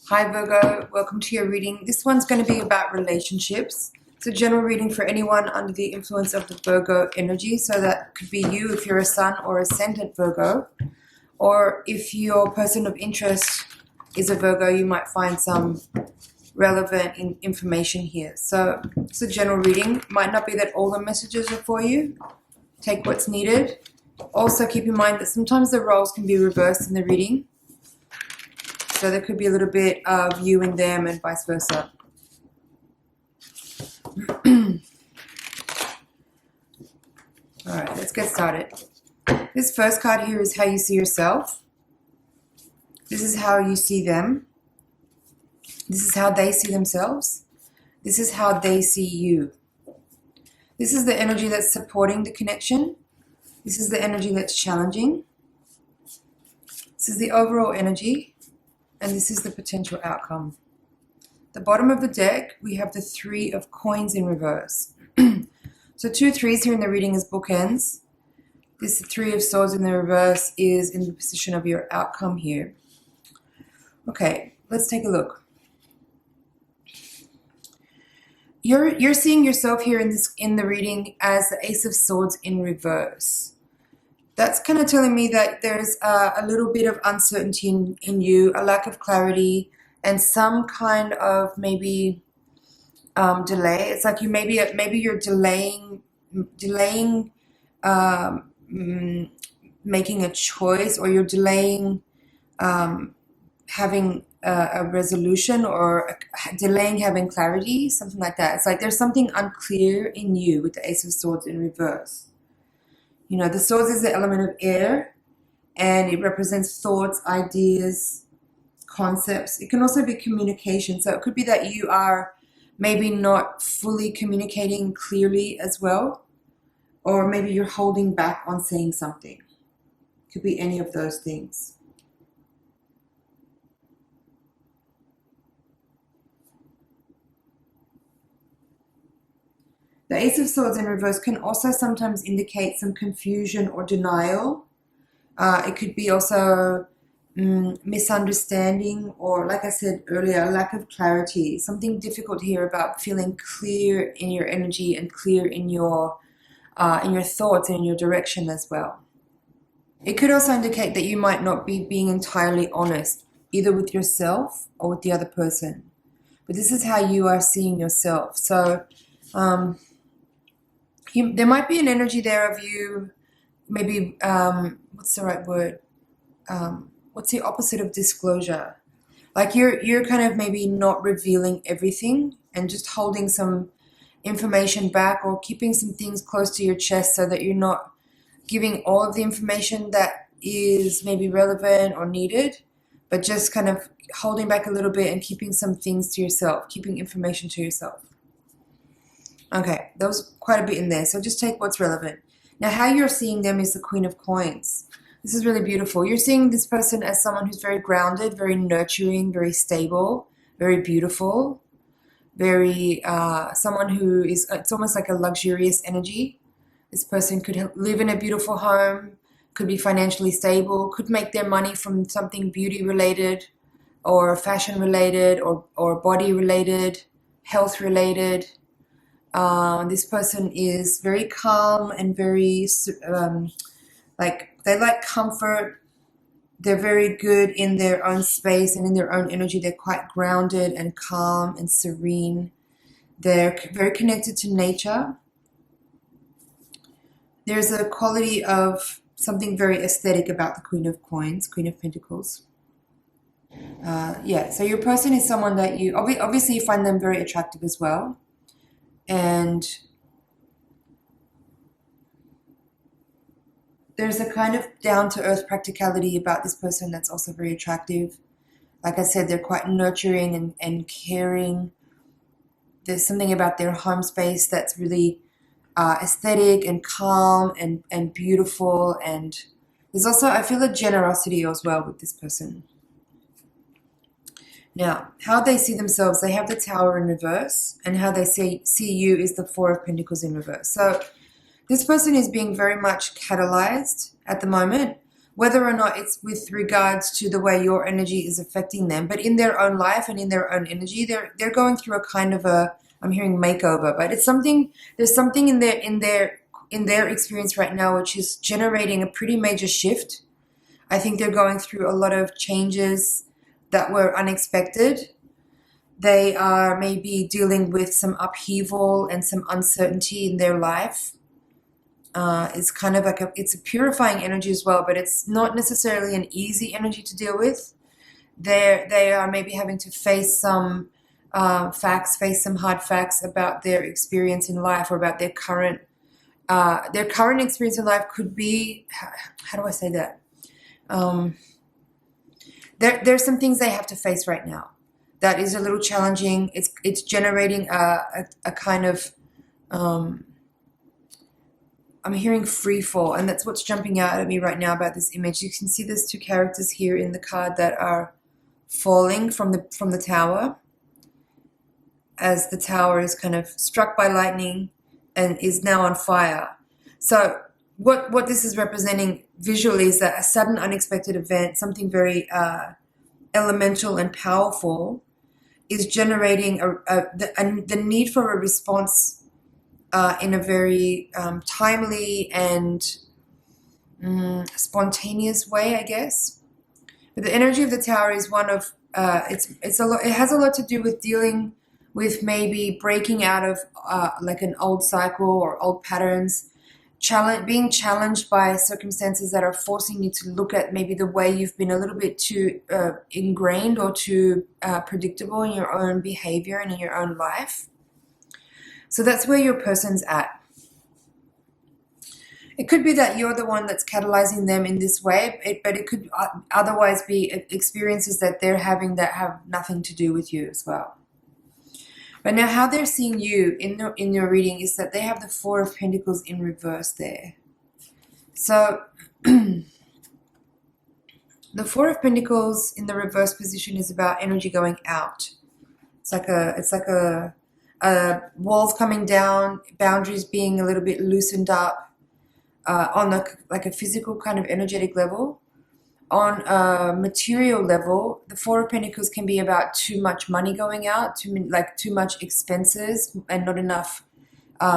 Hi Virgo, welcome to your reading. This one's going to be about relationships. It's a general reading for anyone under the influence of the Virgo energy. So that could be you if you're a Sun or Ascendant Virgo. Or if your person of interest is a Virgo, you might find some relevant information here. So it's a general reading. Might not be that all the messages are for you. Take what's needed. Also keep in mind that sometimes the roles can be reversed in the reading. So there could be a little bit of you and them and vice versa. All right, let's get started. This first card here is how you see yourself. This is how you see them. This is how they see themselves. This is how they see you. This is the energy that's supporting the connection. This is the energy that's challenging. This is the overall energy. And this is the potential outcome. The bottom of the deck, we have the 3 of coins in reverse. So 2 3s here in the reading is bookends. This 3 of swords in the reverse is in the position of your outcome here. Okay, let's take a look. You're seeing yourself here in the reading as the Ace of Swords in reverse. That's kind of telling me that there's a little bit of uncertainty in you, a lack of clarity, and some kind of maybe delay. It's like maybe you're delaying making a choice, or you're delaying having a resolution, or delaying having clarity, something like that. It's like there's something unclear in you with the Ace of Swords in reverse. You know, the swords is the element of air, and it represents thoughts, ideas, concepts. It can also be communication. So it could be that you are maybe not fully communicating clearly as well, or maybe you're holding back on saying something. It could be any of those things. The Ace of Swords in reverse can also sometimes indicate some confusion or denial. It could be also misunderstanding, or, like I said earlier, lack of clarity. Something difficult here about feeling clear in your energy and clear in your thoughts and in your direction as well. It could also indicate that you might not be being entirely honest, either with yourself or with the other person. But this is how you are seeing yourself. So there might be an energy there of you, maybe, what's the right word? What's the opposite of disclosure? Like you're kind of maybe not revealing everything and just holding some information back, or keeping some things close to your chest so that you're not giving all of the information that is maybe relevant or needed, but just kind of holding back a little bit and keeping some things to yourself, keeping information to yourself. Okay, there was quite a bit in there, so just take what's relevant. Now, how you're seeing them is the Queen of Coins. This is really beautiful. You're seeing this person as someone who's very grounded, very nurturing, very stable, very beautiful, very someone who is, it's almost like a luxurious energy. This person could live in a beautiful home, could be financially stable, could make their money from something beauty related, or fashion related, or body related, health related. This person is very calm and very, they like comfort. They're very good in their own space and in their own energy. They're quite grounded and calm and serene. They're very connected to nature. There's a quality of something very aesthetic about the Queen of Coins, Queen of Pentacles. Yeah, so your person is someone that you, obviously you find them very attractive as well. And there's a kind of down-to-earth practicality about this person that's also very attractive. Like I said, they're quite nurturing and caring. There's something about their home space that's really aesthetic and calm and beautiful. And there's also, I feel, a generosity as well with this person. Now, how they see themselves, they have the Tower in reverse, and how they see you is the Four of Pentacles in reverse. So this person is being very much catalyzed at the moment whether or not it's with regards to the way your energy is affecting them, but in their own life and in their own energy, they're going through a kind of a, I'm hearing makeover, but it's something, there's something in their experience right now which is generating a pretty major shift. I think they're going through a lot of changes that were unexpected. They are maybe dealing with some upheaval and some uncertainty in their life. It's kind of like it's a purifying energy as well, but it's not necessarily an easy energy to deal with. They are maybe having to face some facts, face some hard facts about their experience in life, or about their current experience in life. Could be, how do I say that? There's some things they have to face right now that is a little challenging. It's generating a kind of, I'm hearing free fall, and that's what's jumping out at me right now about this image. You can see there's two characters here in the card that are falling from the tower, as the tower is kind of struck by lightning and is now on fire. So what this is representing visually is that a sudden unexpected event, something very elemental and powerful, is generating the need for a response in a very timely and spontaneous way, I guess. But the energy of the tower is one of it's a lot. It has a lot to do with dealing with maybe breaking out of like an old cycle or old patterns, being challenged by circumstances that are forcing you to look at maybe the way you've been a little bit too ingrained or too predictable in your own behavior and in your own life. So that's where your person's at. It could be that you're the one that's catalyzing them in this way, but it could otherwise be experiences that they're having that have nothing to do with you as well. But now how they're seeing you in your reading is that they have the Four of Pentacles in reverse there. So the Four of Pentacles in the reverse position is about energy going out. It's like a walls coming down, boundaries being a little bit loosened up on like a physical kind of energetic level. On a material level, the Four of Pentacles can be about too much money going out, too much expenses and not enough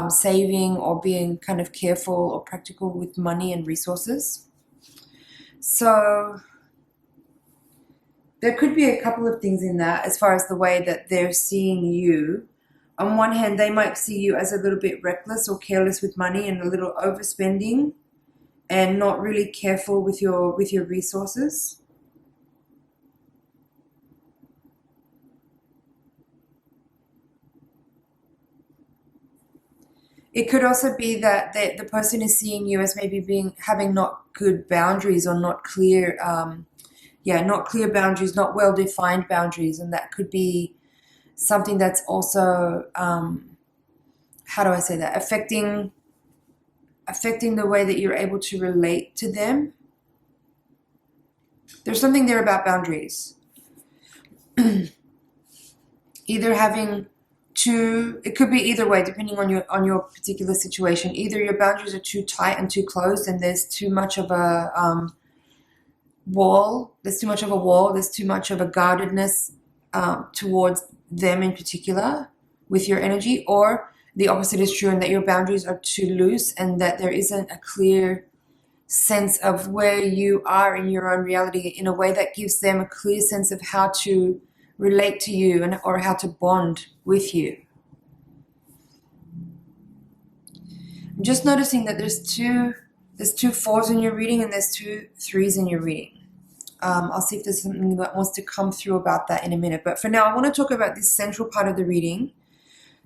saving or being kind of careful or practical with money and resources. So there could be a couple of things in that as far as the way that they're seeing you. On one hand, they might see you as a little bit reckless or careless with money and a little overspending and not really careful with your resources. It could also be that the person is seeing you as maybe having not good boundaries or not clear, not clear boundaries, not well-defined boundaries, and that could be something that's also, how do I say that, affecting the way that you're able to relate to them. There's something there about boundaries. Either having it could be either way depending on your particular situation. Either your boundaries are too tight and too closed and there's too much of a wall, there's too much of a guardedness towards them in particular with your energy, or the opposite is true and that your boundaries are too loose and that there isn't a clear sense of where you are in your own reality in a way that gives them a clear sense of how to relate to you or how to bond with you. I'm just noticing that there's two fours in your reading and there's two threes in your reading. I'll see if there's something that wants to come through about that in a minute. But for now, I want to talk about this central part of the reading.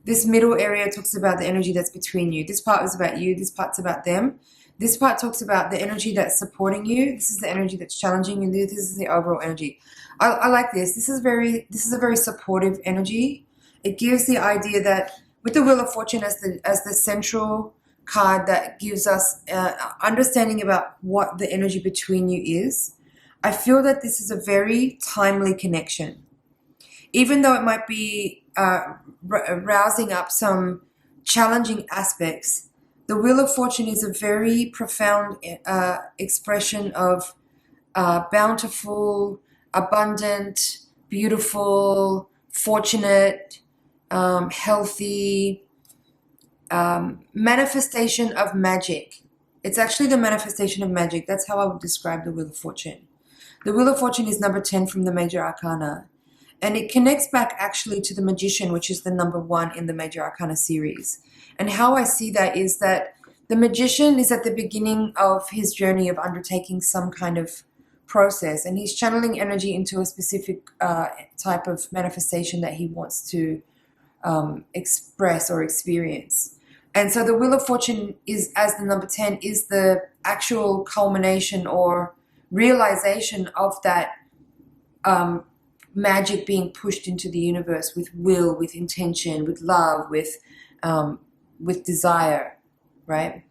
This middle area talks about the energy that's between you. This part is about you. This part's about them. This part talks about the energy that's supporting you. This is the energy that's challenging you. This is the overall energy. I like this. This is a very supportive energy. It gives the idea that with the Wheel of Fortune as the central card that gives us understanding about what the energy between you is, I feel that this is a very timely connection. Even though it might be rousing up some challenging aspects, the Wheel of Fortune is a very profound expression of bountiful, abundant, beautiful, fortunate, healthy, manifestation of magic. It's actually the manifestation of magic. That's how I would describe the Wheel of Fortune. The Wheel of Fortune is number 10 from the Major Arcana. And it connects back actually to the Magician, which is the number 1 in the Major Arcana series. And how I see that is that the Magician is at the beginning of his journey of undertaking some kind of process. And he's channeling energy into a specific type of manifestation that he wants to express or experience. And so the Wheel of Fortune is, as the number 10, is the actual culmination or realization of that magic being pushed into the universe with will, with intention, with love, with desire, right?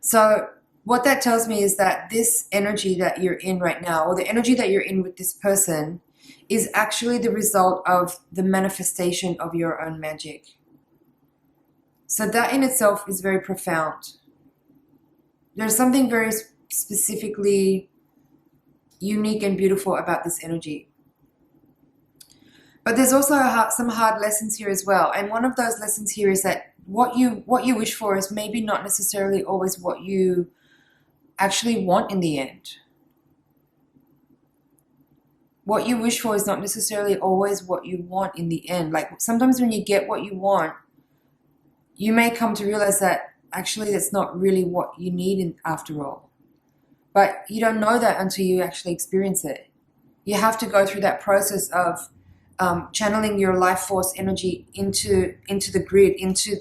So what that tells me is that this energy that you're in right now, or the energy that you're in with this person, is actually the result of the manifestation of your own magic. So that in itself is very profound. There's something very specifically unique and beautiful about this energy. But there's also some hard lessons here as well. And one of those lessons here is that what you wish for is maybe not necessarily always what you actually want in the end. What you wish for is not necessarily always what you want in the end. Like sometimes when you get what you want, you may come to realize that actually that's not really what you need after all. But you don't know that until you actually experience it. You have to go through that process of channeling your life force energy into the grid, into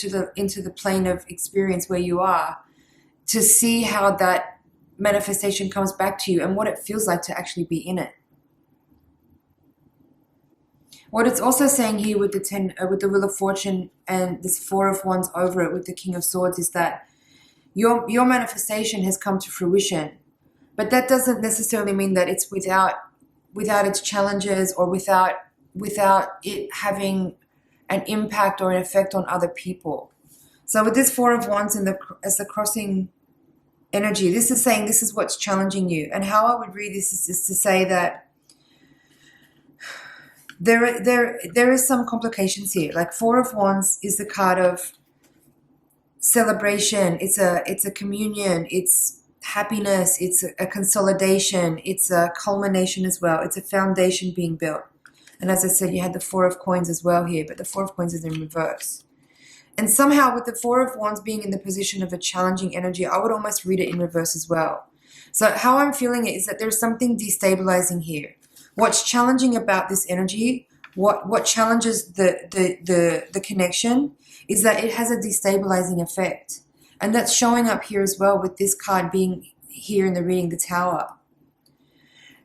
the plane of experience where you are, to see how that manifestation comes back to you and what it feels like to actually be in it. What it's also saying here with the Wheel of Fortune and this 4 of Wands over it with the King of Swords is that your manifestation has come to fruition, but that doesn't necessarily mean that it's without its challenges or without it having an impact or an effect on other people. So with this 4 of Wands as the crossing energy, this is saying this is what's challenging you. And how I would read this is to say that there is some complications here. Like 4 of Wands is the card of celebration. It's a communion. It's happiness. It's a consolidation. It's a culmination as well. It's a foundation being built. And as I said, you had the 4 of Coins as well here, but the 4 of Coins is in reverse. And somehow with the 4 of Wands being in the position of a challenging energy, I would almost read it in reverse as well. So how I'm feeling it is that there's something destabilizing here. What's challenging about this energy, what challenges the connection, is that it has a destabilizing effect. And that's showing up here as well with this card being here in the reading, the Tower.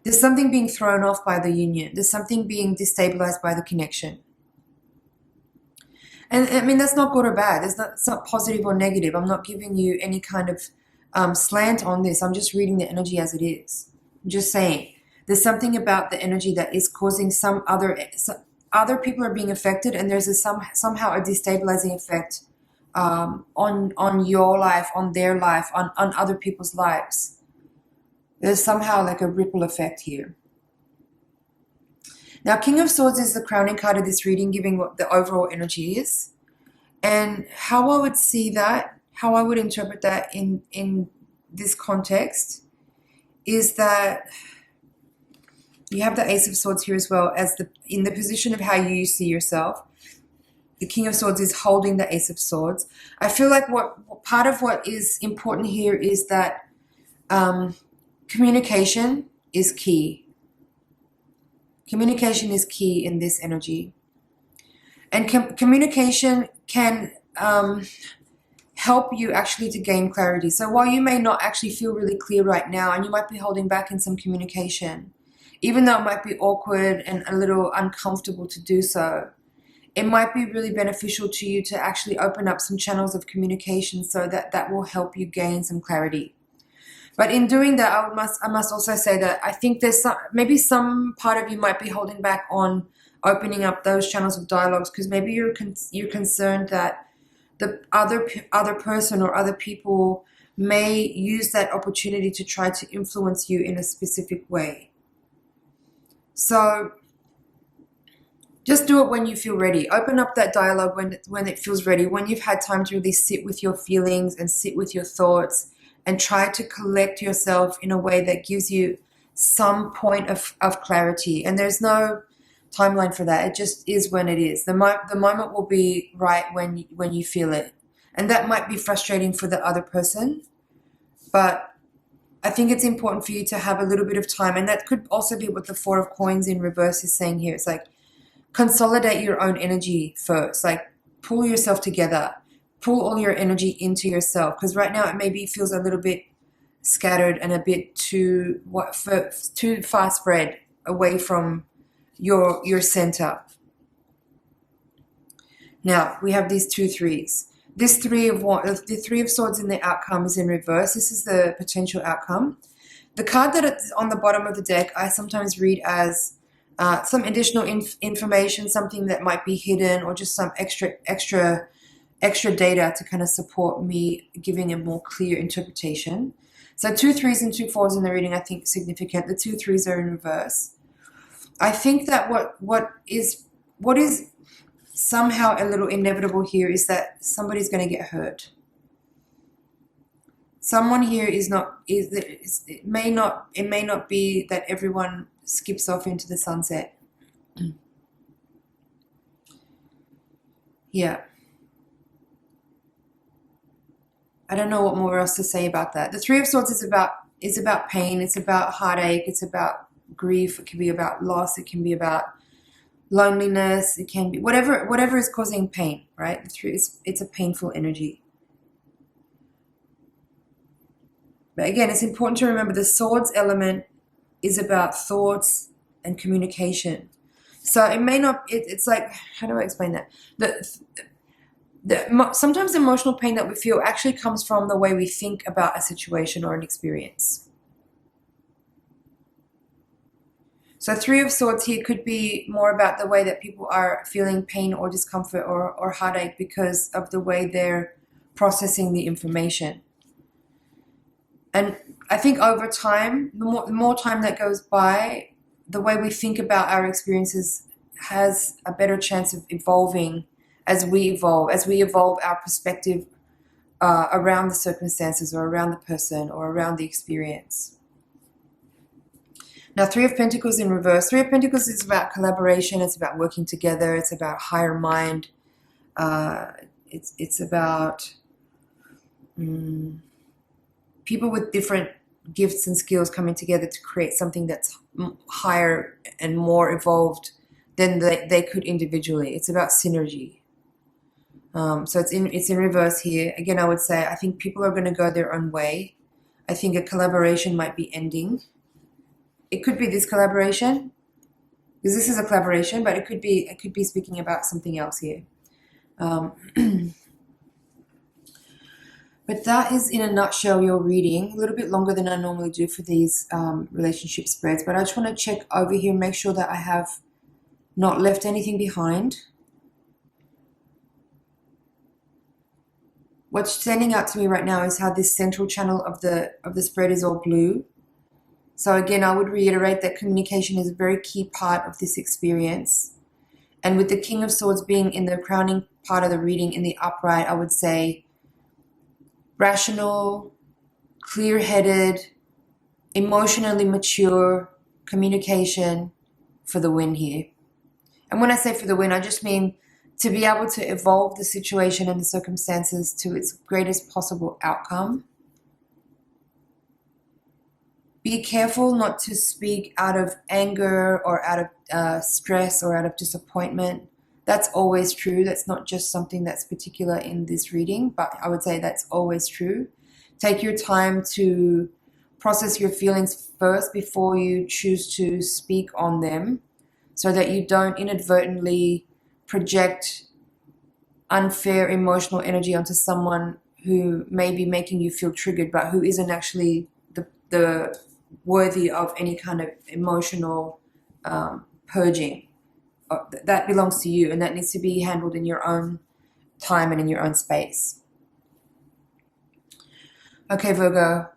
There's something being thrown off by the union. There's something being destabilized by the connection. And I mean, that's not good or bad. It's not positive or negative. I'm not giving you any kind of slant on this. I'm just reading the energy as it is. I'm just saying. There's something about the energy that is causing other people are being affected, and there's somehow a destabilizing effect on your life, on their life, on other people's lives. There's somehow like a ripple effect here. Now, King of Swords is the crowning card of this reading, giving what the overall energy is. And how I would see that, how I would interpret that in this context is that you have the Ace of Swords here as well as in the position of how you see yourself. The King of Swords is holding the Ace of Swords. I feel like part of what is important here is that communication is key. Communication is key in this energy. And communication can help you actually to gain clarity. So while you may not actually feel really clear right now, and you might be holding back in some communication, even though it might be awkward and a little uncomfortable to do so, it might be really beneficial to you to actually open up some channels of communication so that will help you gain some clarity. But in doing that, I must also say that I think there's maybe some part of you might be holding back on opening up those channels of dialogues because maybe you're concerned that the other person or other people may use that opportunity to try to influence you in a specific way. So just do it when you feel ready. Open up that dialogue when it feels ready, when you've had time to really sit with your feelings and sit with your thoughts and try to collect yourself in a way that gives you some point of clarity. And there's no timeline for that. It just is when it is. The moment will be right when you feel it. And that might be frustrating for the other person, but I think it's important for you to have a little bit of time. And that could also be what the Four of Coins in reverse is saying here. It's like, consolidate your own energy first. Like, pull yourself together. Pull all your energy into yourself. Because right now it maybe feels a little bit scattered and a bit too far spread away from your center. Now, we have these 2 threes. This the Three of Swords in the outcome is in reverse. This is the potential outcome. The card that is on the bottom of the deck, I sometimes read as some additional information, something that might be hidden, or just some extra data to kind of support me giving a more clear interpretation. So 2 3s and 2 4s in the reading, I think, is significant. The 2 3s are in reverse. I think that what is somehow a little inevitable here is that somebody's going to get hurt. Someone here it may not be that everyone skips off into the sunset. Yeah. I don't know what more else to say about that. The Three of Swords is about pain, it's about heartache, it's about grief, it can be about loss, it can be about loneliness, it can be whatever is causing pain, right? It's a painful energy. But again, it's important to remember the Swords element is about thoughts and communication. So it may not, it's like, how do I explain that? Sometimes the emotional pain that we feel actually comes from the way we think about a situation or an experience. So Three of Swords here could be more about the way that people are feeling pain or discomfort or heartache because of the way they're processing the information. And I think over time, the more time that goes by, the way we think about our experiences has a better chance of evolving as we evolve our perspective around the circumstances or around the person or around the experience. Now, Three of Pentacles in reverse. Three of Pentacles is about collaboration. It's about working together. It's about higher mind. It's about people with different gifts and skills coming together to create something that's higher and more evolved than they could individually. It's about synergy. So it's in reverse here. Again, I would say I think people are going to go their own way. I think a collaboration might be ending. It could be this collaboration, because this is a collaboration, but it could be speaking about something else here. But that is, in a nutshell, your reading. A little bit longer than I normally do for these relationship spreads, but I just want to check over here, make sure that I have not left anything behind. What's standing out to me right now is how this central channel of the spread is all blue. So again, I would reiterate that communication is a very key part of this experience. And with the King of Swords being in the crowning part of the reading in the upright, I would say rational, clear-headed, emotionally mature communication for the win here. And when I say for the win, I just mean to be able to evolve the situation and the circumstances to its greatest possible outcome. Be careful not to speak out of anger or out of stress or out of disappointment. That's always true. That's not just something that's particular in this reading, but I would say that's always true. Take your time to process your feelings first before you choose to speak on them, so that you don't inadvertently project unfair emotional energy onto someone who may be making you feel triggered, but who isn't actually the worthy of any kind of emotional purging. That belongs to you, and that needs to be handled in your own time and in your own space. Okay, Virgo.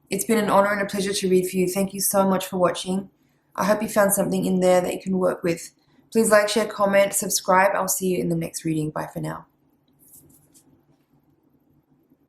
It's been an honor and a pleasure to read for you. Thank you so much for watching. I hope you found something in there that you can work with. Please like, share, comment, subscribe. I'll see you in the next reading. Bye for now.